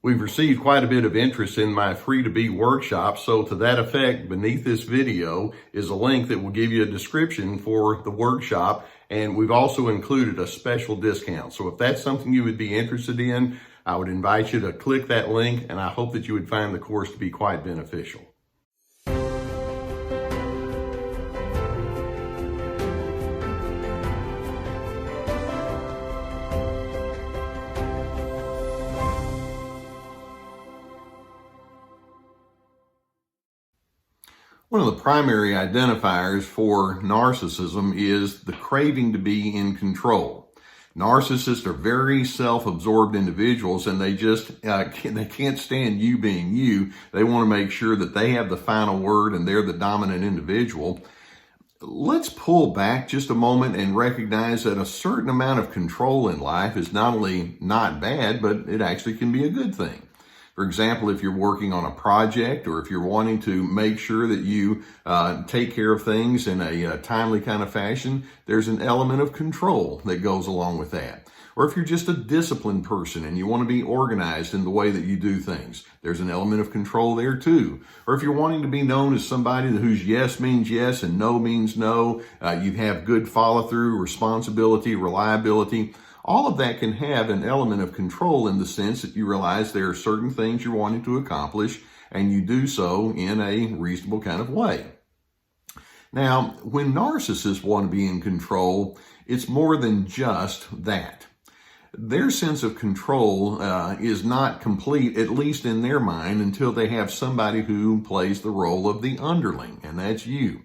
We've received quite a bit of interest in my Free to Be workshop, so to that effect, beneath this video is a link that will give you a description for the workshop, and we've also included a special discount. So if that's something you would be interested in, I would invite you to click that link, and I hope that you would find the course to be quite beneficial. One of the primary identifiers for narcissism is the craving to be in control. Narcissists are very self-absorbed individuals, and they can't stand you being you. They want to make sure that they have the final word and they're the dominant individual. Let's pull back just a moment and recognize that a certain amount of control in life is not only not bad, but it actually can be a good thing. For example, if you're working on a project, or if you're wanting to make sure that you take care of things in a timely kind of fashion, there's an element of control that goes along with that. Or if you're just a disciplined person and you want to be organized in the way that you do things, there's an element of control there too. Or if you're wanting to be known as somebody whose yes means yes and no means no, you have good follow-through, responsibility, reliability. All of that can have an element of control in the sense that you realize there are certain things you're wanting to accomplish, and you do so in a reasonable kind of way. Now, when narcissists want to be in control, it's more than just that. Their sense of control is not complete, at least in their mind, until they have somebody who plays the role of the underling, and that's you.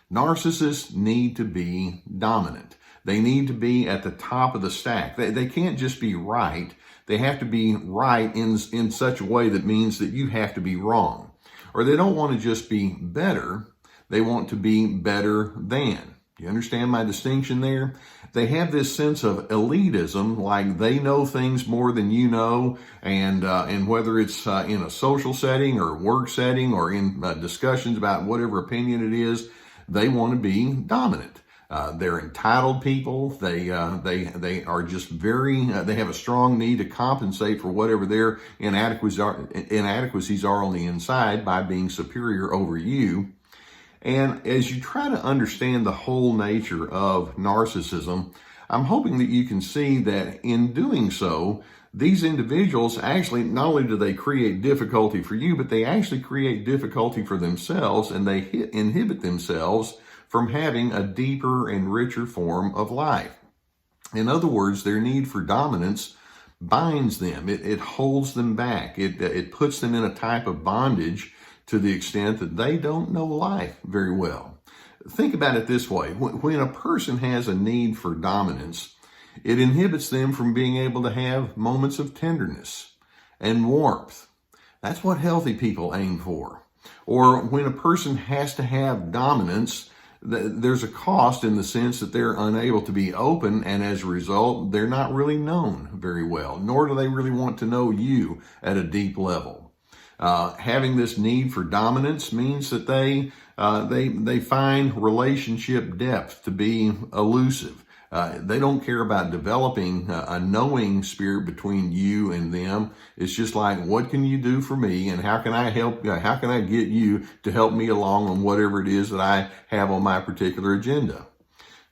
Narcissists need to be dominant. They need to be at the top of the stack. They can't just be right. They have to be right in such a way that means that you have to be wrong. Or they don't want to just be better. They want to be better than. Do you understand my distinction there? They have this sense of elitism, like they know things more than you know, and whether it's in a social setting or work setting or in discussions about whatever opinion it is, they want to be dominant. They're entitled people. They are just they have a strong need to compensate for whatever their inadequacies are on the inside by being superior over you. And as you try to understand the whole nature of narcissism, I'm hoping that you can see that in doing so, these individuals actually, not only do they create difficulty for you, but they actually create difficulty for themselves, and they inhibit themselves from having a deeper and richer form of life. In other words, their need for dominance binds them. It holds them back. It puts them in a type of bondage to the extent that they don't know life very well. Think about it this way. When a person has a need for dominance, it inhibits them from being able to have moments of tenderness and warmth. That's what healthy people aim for. Or when a person has to have dominance, there's a cost in the sense that they're unable to be open, and as a result, they're not really known very well, nor do they really want to know you at a deep level. Having this need for dominance means that they find relationship depth to be elusive. They don't care about developing a knowing spirit between you and them. It's just like, what can you do for me, and how can I help? How can I get you to help me along on whatever it is that I have on my particular agenda?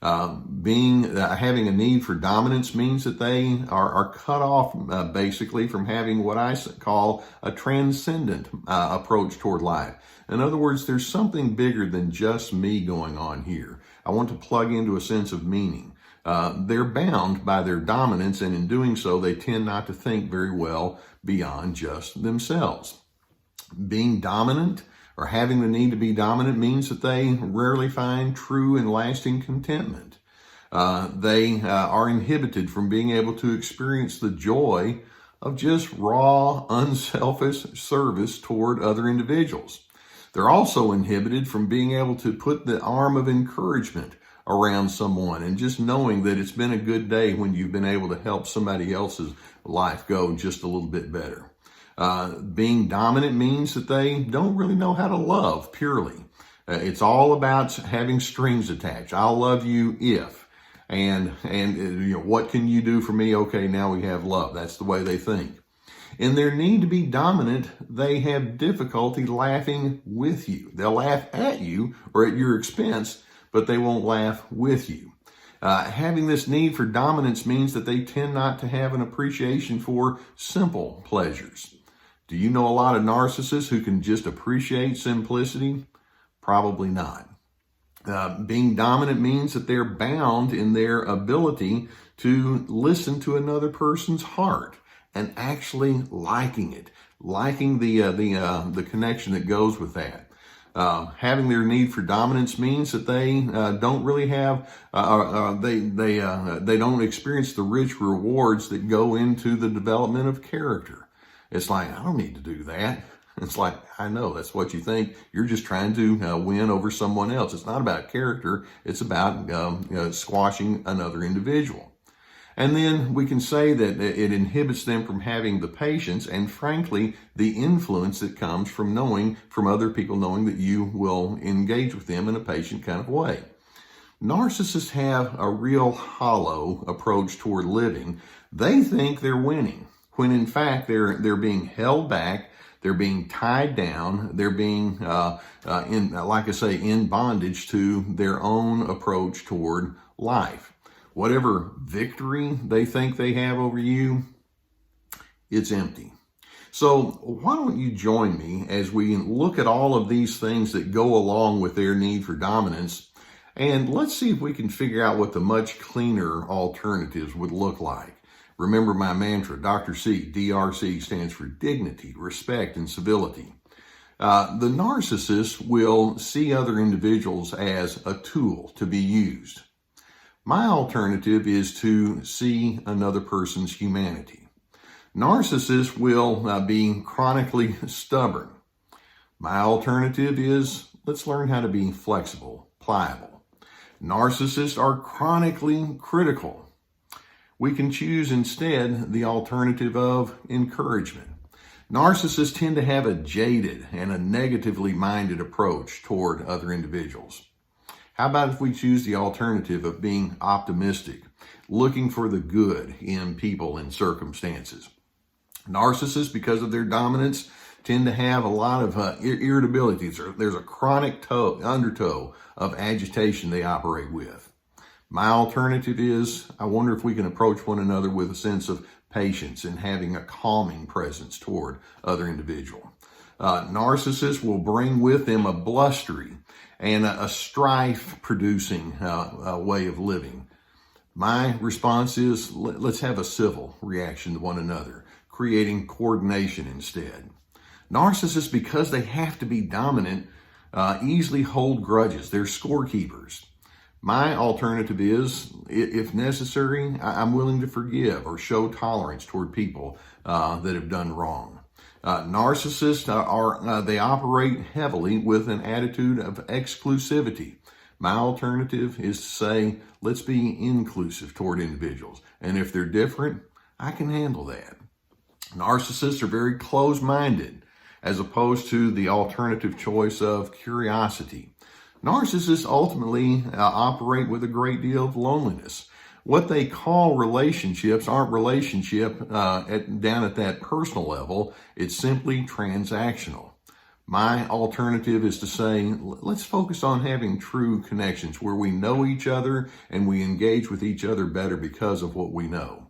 Having a need for dominance means that they are cut off basically from having what I call a transcendent approach toward life. In other words, there's something bigger than just me going on here. I want to plug into a sense of meaning. They're bound by their dominance, and in doing so, they tend not to think very well beyond just themselves. Being dominant or having the need to be dominant means that they rarely find true and lasting contentment. They are inhibited from being able to experience the joy of just raw, unselfish service toward other individuals. They're also inhibited from being able to put the arm of encouragement around someone and just knowing that it's been a good day when you've been able to help somebody else's life go just a little bit better. Being dominant means that they don't really know how to love purely. It's all about having strings attached. I'll love you if, and what can you do for me? Okay, now we have love. That's the way they think. In their need to be dominant, they have difficulty laughing with you. They'll laugh at you or at your expense, but they won't laugh with you. Having this need for dominance means that they tend not to have an appreciation for simple pleasures. Do you know a lot of narcissists who can just appreciate simplicity? Probably not. Being dominant means that they're bound in their ability to listen to another person's heart and actually liking it, liking the connection that goes with that. Having their need for dominance means that they don't really have, they don't experience the rich rewards that go into the development of character. It's like, I don't need to do that. It's like, I know that's what you think. You're just trying to win over someone else. It's not about character. It's about squashing another individual. And then we can say that it inhibits them from having the patience and, frankly, the influence that comes from other people knowing that you will engage with them in a patient kind of way. Narcissists have a real hollow approach toward living. They think they're winning, when in fact they're being held back, they're being tied down, they're being, in bondage to their own approach toward life. Whatever victory they think they have over you, it's empty. So why don't you join me as we look at all of these things that go along with their need for dominance, and let's see if we can figure out what the much cleaner alternatives would look like. Remember my mantra, Dr. C, DRC stands for dignity, respect, and civility. The narcissist will see other individuals as a tool to be used. My alternative is to see another person's humanity. Narcissists will be chronically stubborn. My alternative is, let's learn how to be flexible, pliable. Narcissists are chronically critical. We can choose instead the alternative of encouragement. Narcissists tend to have a jaded and a negatively minded approach toward other individuals. How about if we choose the alternative of being optimistic, looking for the good in people and circumstances? Narcissists, because of their dominance, tend to have a lot of irritability. There's a chronic undertow of agitation they operate with. My alternative is, I wonder if we can approach one another with a sense of patience and having a calming presence toward other individual. Narcissists will bring with them a blustery and a strife-producing way of living. My response is, let's have a civil reaction to one another, creating coordination instead. Narcissists, because they have to be dominant, easily hold grudges. They're scorekeepers. My alternative is, if necessary, I'm willing to forgive or show tolerance toward people that have done wrong. Narcissists they operate heavily with an attitude of exclusivity. My alternative is to say, let's be inclusive toward individuals. And if they're different, I can handle that. Narcissists are very closed-minded, as opposed to the alternative choice of curiosity. Narcissists ultimately operate with a great deal of loneliness. What they call relationships aren't down at that personal level. It's simply transactional. My alternative is to say, let's focus on having true connections where we know each other and we engage with each other better because of what we know.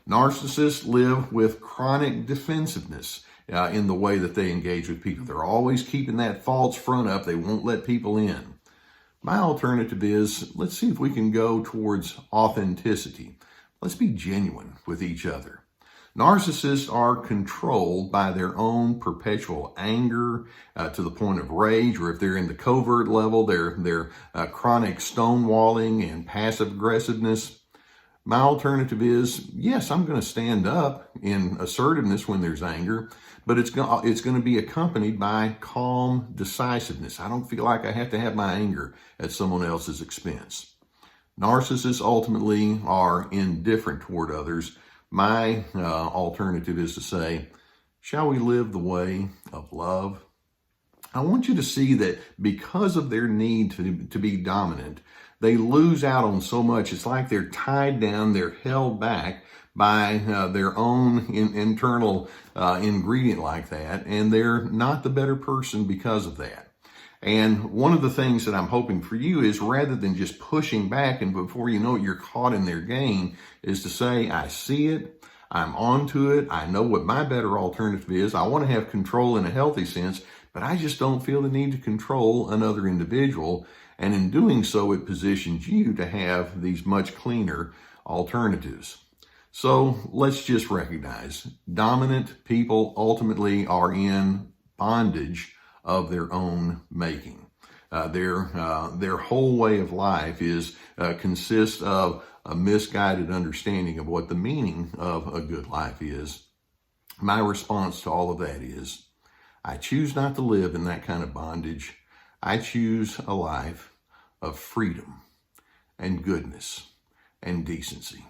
Narcissists live with chronic defensiveness in the way that they engage with people. They're always keeping that false front up. They won't let people in. My alternative is, let's see if we can go towards authenticity. Let's be genuine with each other. Narcissists are controlled by their own perpetual anger to the point of rage, or if they're in the covert level, their chronic stonewalling and passive aggressiveness. My alternative is, yes, I'm going to stand up in assertiveness when there's anger, but it's going to be accompanied by calm decisiveness. I don't feel like I have to have my anger at someone else's expense. Narcissists ultimately are indifferent toward others. My alternative is to say, shall we live the way of love? I want you to see that because of their need to be dominant, they lose out on so much. It's like they're tied down, they're held back by their own internal ingredient like that, and they're not the better person because of that. And one of the things that I'm hoping for you is, rather than just pushing back and before you know it, you're caught in their game, is to say, I see it, I'm onto it, I know what my better alternative is, I want to have control in a healthy sense, but I just don't feel the need to control another individual. And in doing so, it positions you to have these much cleaner alternatives. So let's just recognize dominant people ultimately are in bondage of their own making. Their whole way of life consists of a misguided understanding of what the meaning of a good life is. My response to all of that is, I choose not to live in that kind of bondage. I choose a life of freedom and goodness and decency.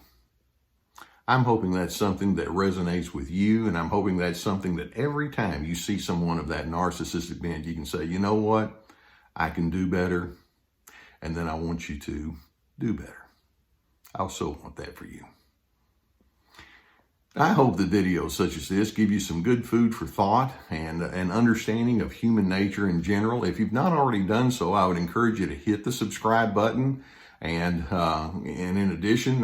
I'm hoping that's something that resonates with you, and I'm hoping that's something that every time you see someone of that narcissistic bent, you can say, you know what, I can do better, and then I want you to do better. I also want that for you. I hope that videos such as this give you some good food for thought and an understanding of human nature in general. If you've not already done so, I would encourage you to hit the subscribe button. And in addition,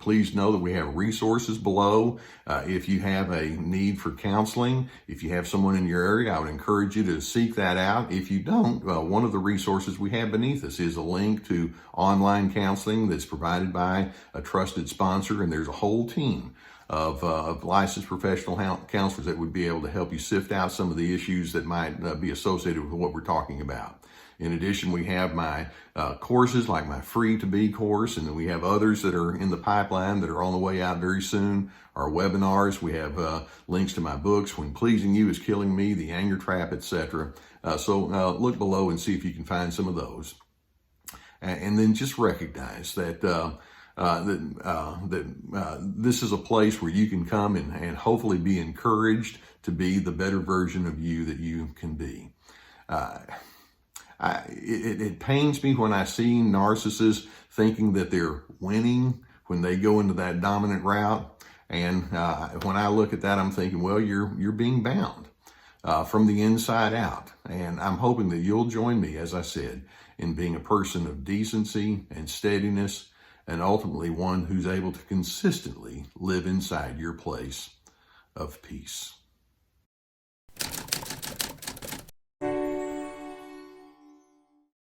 please know that we have resources below. If you have a need for counseling, if you have someone in your area, I would encourage you to seek that out. If you don't, one of the resources we have beneath us is a link to online counseling that's provided by a trusted sponsor, and there's a whole team of licensed professional counselors that would be able to help you sift out some of the issues that might be associated with what we're talking about. In addition, we have my courses, like my Free to Be course, and then we have others that are in the pipeline that are on the way out very soon. Our webinars, we have links to my books, When Pleasing You is Killing Me, The Anger Trap, etc. So look below and see if you can find some of those. And then just recognize that this is a place where you can come and hopefully be encouraged to be the better version of you that you can be. It pains me when I see narcissists thinking that they're winning when they go into that dominant route. And when I look at that, I'm thinking, well, you're being bound from the inside out. And I'm hoping that you'll join me, as I said, in being a person of decency and steadiness, and ultimately one who's able to consistently live inside your place of peace.